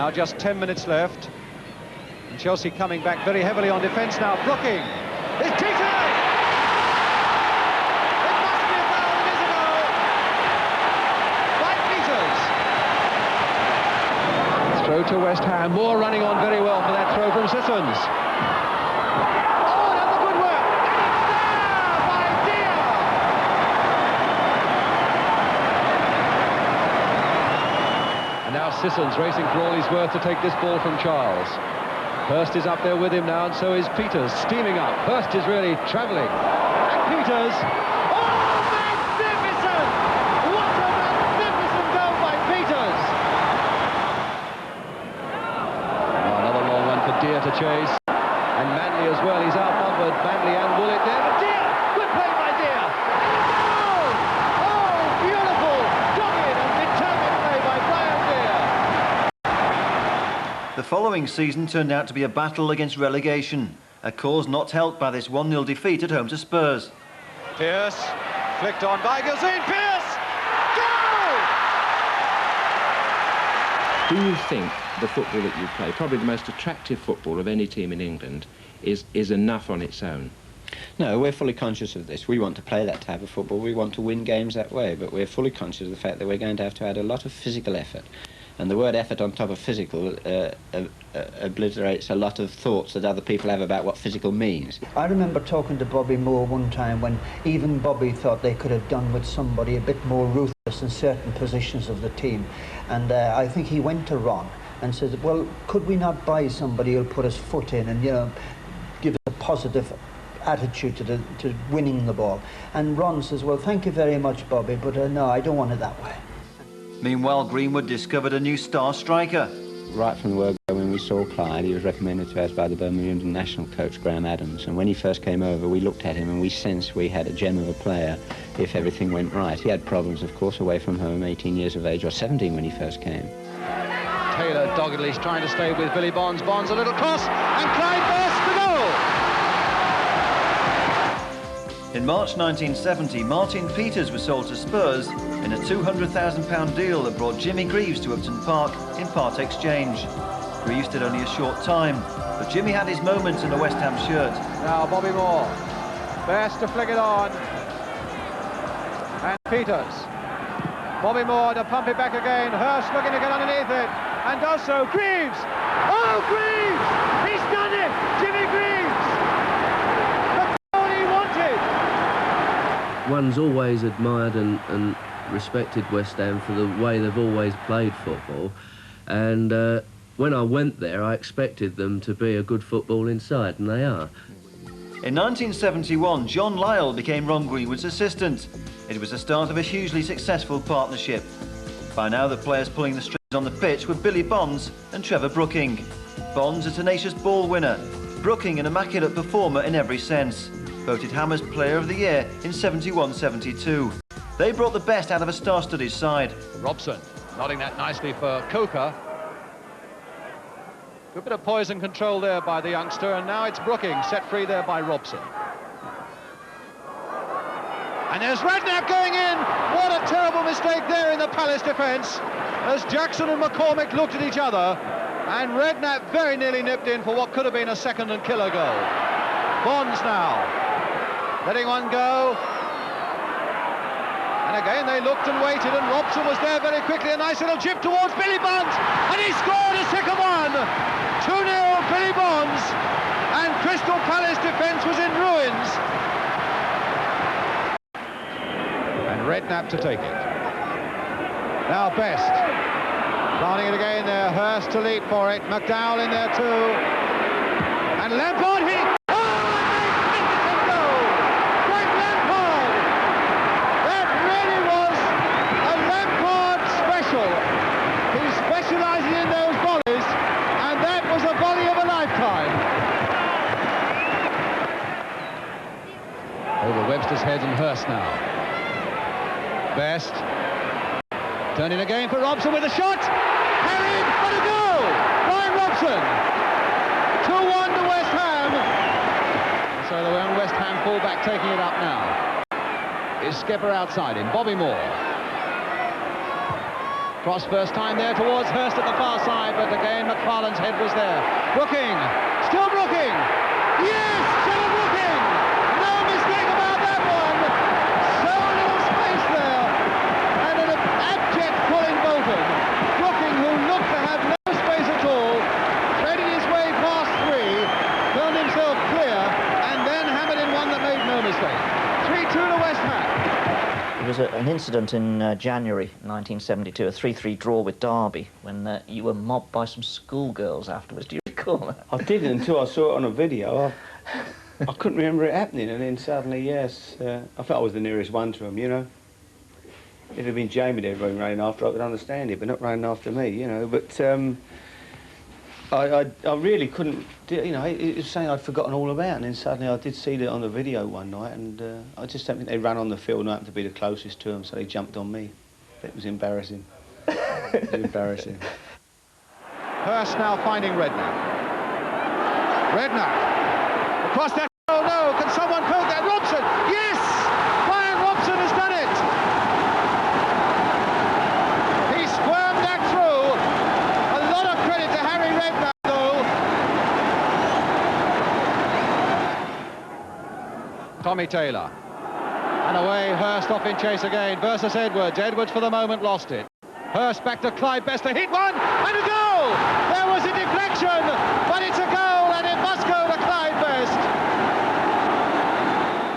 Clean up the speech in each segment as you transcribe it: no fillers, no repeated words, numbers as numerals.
now, just 10 minutes left. And Chelsea coming back very heavily on defence now. Brooking. It's Peters! It must be a goal, it is a goal! By Peters. Throw to West Ham. Moore running on very well for that throw from Sissons. Oh, another good work! And it's there by Dia! And now Sissons racing for all he's worth to take this ball from Charles. Hurst is up there with him now, and so is Peters, steaming up. Hurst is really travelling. And Peters... Oh, magnificent! What a magnificent goal by Peters! Oh, another long one for Deere to chase. And Manley as well, he's outnumbered. Manley and Woolett there, but Deere! Good play by Deere! Oh! Oh, beautiful! Dogged and determined play by Brian Deere! The following season turned out to be a battle against relegation, a cause not helped by this 1-0 defeat at home to Spurs. Pearce, flicked on by Gazin, Pearce! Goal! Do you think the football that you play, probably the most attractive football of any team in England, is enough on its own? No, we're fully conscious of this. We want to play that type of football. We want to win games that way, but we're fully conscious of the fact that we're going to have to add a lot of physical effort. And the word effort on top of physical obliterates a lot of thoughts that other people have about what physical means. I remember talking to Bobby Moore one time when even Bobby thought they could have done with somebody a bit more ruthless in certain positions of the team. And I think he went to Ron and said, well, could we not buy somebody who'll put his foot in and, you know, give us a positive attitude to winning the ball? And Ron says, well, thank you very much, Bobby, but no, I don't want it that way. Meanwhile, Greenwood discovered a new star striker. Right from the word go, when we saw Clyde, he was recommended to us by the Birmingham national coach, Graham Adams. And when he first came over, we looked at him and we sensed we had a gem of a player if everything went right. He had problems, of course, away from home, 18 years of age, or 17 when he first came. Taylor doggedly trying to stay with Billy Bonds. Bonds a little cross, and Clyde bursts the goal! In March 1970, Martin Peters was sold to Spurs in a £200,000 deal that brought Jimmy Greaves to Upton Park in part exchange. Greaves did only a short time, but Jimmy had his moments in a West Ham shirt. Now Bobby Moore, best to flick it on, and Peters. Bobby Moore to pump it back again. Hurst looking to get underneath it, and does so. Greaves! Oh, Greaves! He's done it! Jimmy Greaves! The goal he wanted! One's always admired and respected West Ham for the way they've always played football, and when I went there I expected them to be a good football inside, and they are. In 1971, John Lyall became Ron Greenwood's assistant. It was the start of a hugely successful partnership. By now, the players pulling the strings on the pitch were Billy Bonds and Trevor Brooking. Bonds a tenacious ball winner, Brooking an immaculate performer in every sense. Voted Hammers Player of the Year in 71-72. They brought the best out of a star-studded side. Robson nodding that nicely for Coker. Good bit of poison control there by the youngster, and now it's Brooking set free there by Robson. And there's Redknapp going in. What a terrible mistake there in the Palace defence, as Jackson and McCormick looked at each other, and Redknapp very nearly nipped in for what could have been a second and killer goal. Bonds now letting one go, and again they looked and waited, and Robson was there very quickly. A nice little chip towards Billy Bonds, and he scored a second one. 2-0 Billy Bonds, and Crystal Palace defence was in ruins. And Redknapp to take it. Now Best planting it again there. Hurst to leap for it. McDowell in there too, and Lampard hit. Over Webster's head and Hurst now. Best. Turning again for Robson with a shot. Carried, but a goal! Brian Robson. 2-1 to West Ham. So the young West Ham fullback taking it up now. Is Skipper outside him, Bobby Moore. Cross first time there towards Hurst at the far side, but again McFarlane's head was there. Brooking, still Brooking. Yes, still Brooking. No mistake about that one. So little space there, and an abject pulling Bolton. Brooking, who looked to have no space at all, threaded his way past three, found himself clear, and then hammered in one that made no mistake. 3-2 to West Ham. There was an incident in January 1972, a 3-3 draw with Derby, when you were mobbed by some schoolgirls afterwards. Do you recall that? I didn't until I saw it on a video. I couldn't remember it happening, and then suddenly, yes, I felt I was the nearest one to them, you know. If it had been Jamie they'd been running after, I could understand it, but not running after me, you know. But I really couldn't, you know, it was something I'd forgotten all about, and then suddenly I did see it on the video one night, and I just don't think they ran on the field, and I happened to be the closest to them, so they jumped on me. It was embarrassing. It was embarrassing. Hurst now finding Redknapp. Redknapp across that. Oh no! Can someone poke that? Robson! Yes! Brian Robson has done it! He squirmed that through. A lot of credit to Harry Redknapp, though. Tommy Taylor. And away Hurst off in chase again versus Edwards. Edwards for the moment lost it. Hurst back to Clyde Best to hit one and a goal! There was a deflection, but it's a goal and it must go to Clyde Best.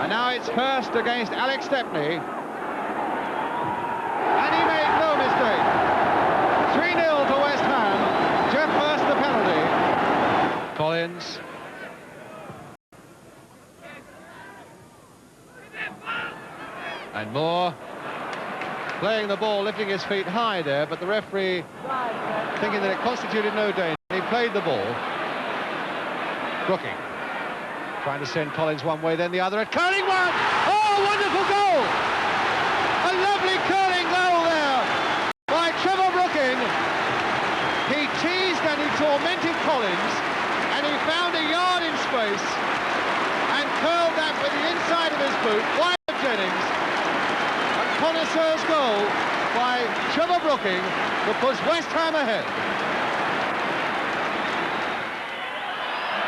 And now it's Hurst against Alex Stepney. And he made no mistake. 3-0 to West Ham. Jeff Hurst the penalty. Collins. And Moore. Playing the ball, lifting his feet high there, but the referee thinking that it constituted no danger. He played the ball. Brooking. Trying to send Collins one way, then the other. A curling one! Oh, wonderful goal! A lovely curling goal there by Trevor Brooking. He teased and he tormented Collins, and he found a yard in space and curled that with the inside of his boot, wide of Jennings. Connoisseur's goal by Trevor Brooking that puts West Ham ahead.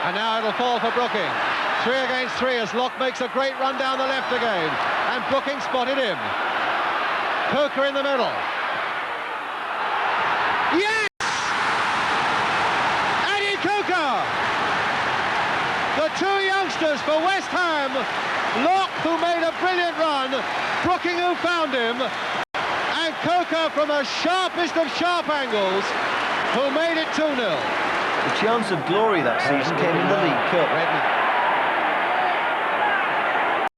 And now it'll fall for Brooking. 3 against 3 as Locke makes a great run down the left again. And Brooking spotted him. Coker in the middle. Yes! Eddie Coker! The two youngsters for West Ham. Locke, who made a brilliant run, Brooking, who found him, and Coker from the sharpest of sharp angles, who made it 2-0. The chance of glory that season came in the League Cup.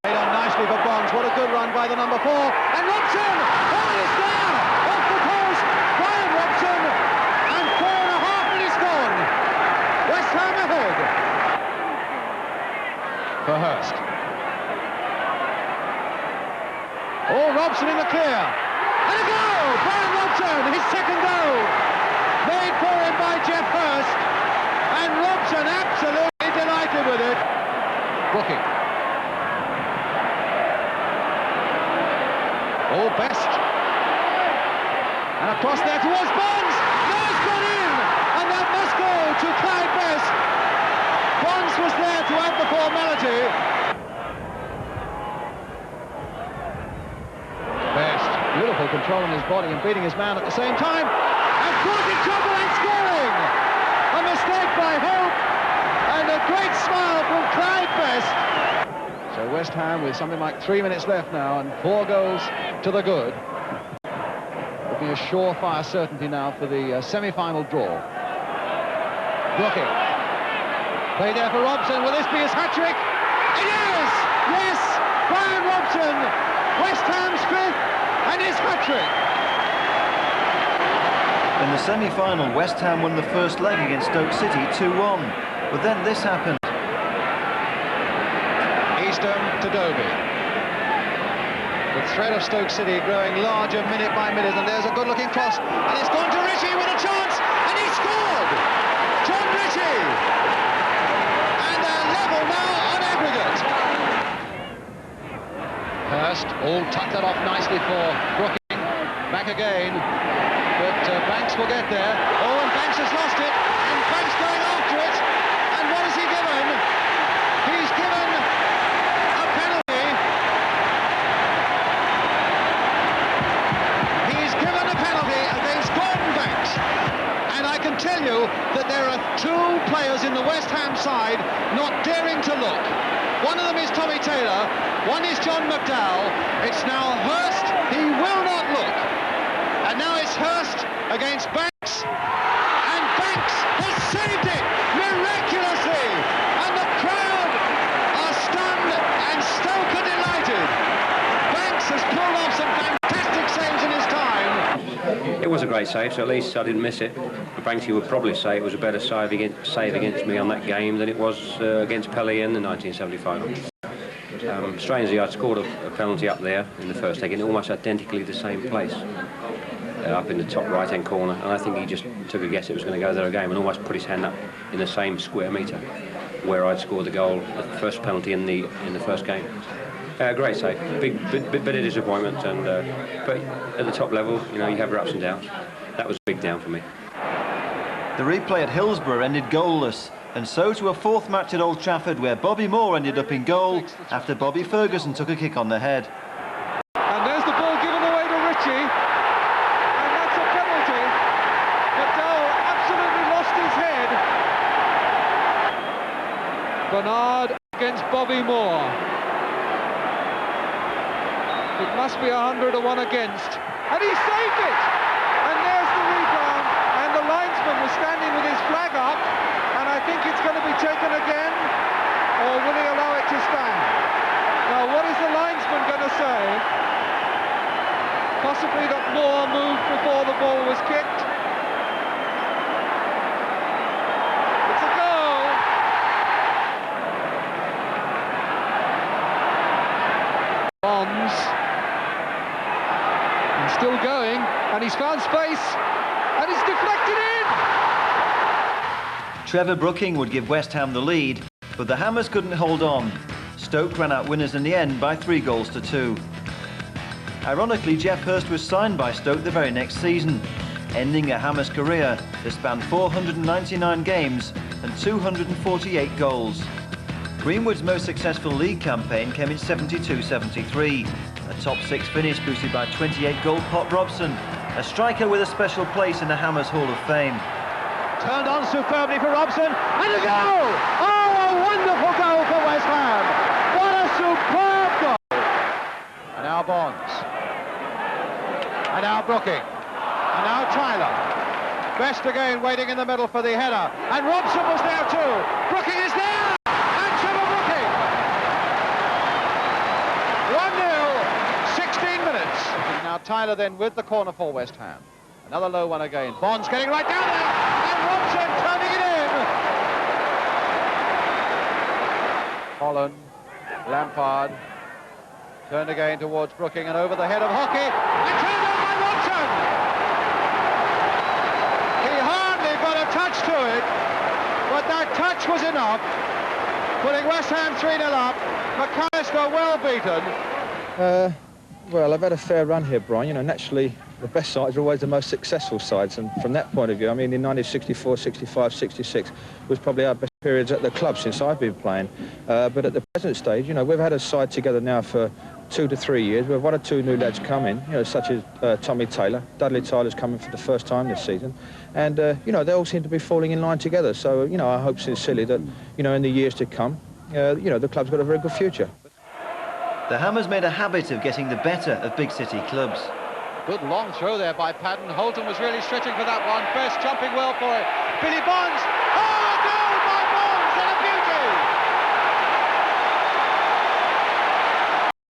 Played on nicely for Bonds. What a good run by the number 4. And Robson! Oh, it's there! Off the post! Brian Robson! And 4.5 minutes gone. West Ham ahead. For Hurst. Oh, Robson in the clear. And a goal! Brian Robson, his second goal. Made for him by Jeff Hurst. And Robson absolutely delighted with it. Brooking. Oh, Best. And across there towards Bonds. No, it's got in. And that must go to Clyde Best. Bonds was there to add the formality. Best, beautiful control on his body and beating his man at the same time, and causing trouble and scoring! A mistake by Hope, and a great smile from Clyde Best. So West Ham with something like 3 minutes left now, and 4 goals to the good. Looking a surefire certainty now for the semi-final draw. Brooking. Played there for Robson. Will this be his hat-trick? It is! Yes! Brian Robson! West Ham's 5th and his hat-trick. In the semi-final, West Ham won the first leg against Stoke City 2-1. But then this happened. Easton to Dobie. The threat of Stoke City growing larger minute by minute, and there's a good-looking cross, and it's gone to Ritchie with a chance, and he scored! John Ritchie! And they're level now on aggregate. Hurst, all tucked that off nicely for Brooking. Back again, but Banks will get there. Oh, and Banks has lost it, and Banks going after it. And what has he given? He's given a penalty. He's given a penalty against Gordon Banks. And I can tell you that there are two players in the West Ham side not daring to look. One of them is Tommy Taylor, one is John McDowell. It's now Hurst, he will not look. And now it's Hurst against Banks. And Banks has saved it miraculously. And the crowd are stunned and Stoke are delighted. Banks has pulled off some fantastic saves in his time. It was a great save, so at least I didn't miss it. But Banksy would probably say it was a better save against me on that game than it was against Pelé in the 1975. Strangely, I'd scored a penalty up there in the first leg in almost identically the same place, up in the top right-hand corner, and I think he just took a guess it was going to go there again and almost put his hand up in the same square metre where I'd scored the goal, the first penalty in the first game. Great save, bit of disappointment, and but at the top level, you know, you have your ups and downs. That was a big down for me. The replay at Hillsborough ended goalless, and so to a fourth match at Old Trafford where Bobby Moore ended up in goal after Bobby Ferguson took a kick on the head. And there's the ball given away to Ritchie. And that's a penalty. McDowell absolutely lost his head. Bernard against Bobby Moore. It must be 100 to 1 against. And he saved it! And there's the rebound. And the linesman was standing with his flag up. And I think it's going to be taken again. Or will he allow it to stand? Now, what is the linesman going to say? Possibly that Moore moved before the ball was kicked. It's a goal. Bonds. And still going. And he's found space. And it's deflected in. Trevor Brooking would give West Ham the lead, but the Hammers couldn't hold on. Stoke ran out winners in the end by 3-2. Ironically, Geoff Hurst was signed by Stoke the very next season, ending a Hammers career that spanned 499 games and 248 goals. Greenwood's most successful league campaign came in 72-73, a top-6 finish boosted by 28-goal Pop Robson, a striker with a special place in the Hammers Hall of Fame. Turned on superbly for Robson, and a goal! Oh, a wonderful goal for West Ham! What a superb goal! And now Bonds. And now Brooking. And now Tyler. Best again waiting in the middle for the header. And Robson was there too. Brooking is there! And Trevor Brooking! 1-0, 16 minutes. And now Tyler then with the corner for West Ham. Another low one again. Bonds getting right down there. And Robson turning it in. Holland, Lampard, turned again towards Brooking and over the head of Hockey. And turned on by Robson. He hardly got a touch to it, but that touch was enough. Putting West Ham 3-0 up. McAllister well beaten. Well, I've had a fair run here, Brian. You know, naturally, the best sides are always the most successful sides, and from that point of view, I mean, in 1964, 65, 66 was probably our best periods at the club since I've been playing. But at the present stage, you know, we've had a side together now for 2 to 3 years. We've 1 or 2 new lads come in, you know, such as Tommy Taylor. Dudley Tyler's coming for the first time this season. And, you know, they all seem to be falling in line together. So, you know, I hope sincerely that, you know, in the years to come, you know, the club's got a very good future. The Hammers made a habit of getting the better of big city clubs. Good long throw there by Patton. Holton was really stretching for that one. Best jumping well for it. Billy Bonds. Oh!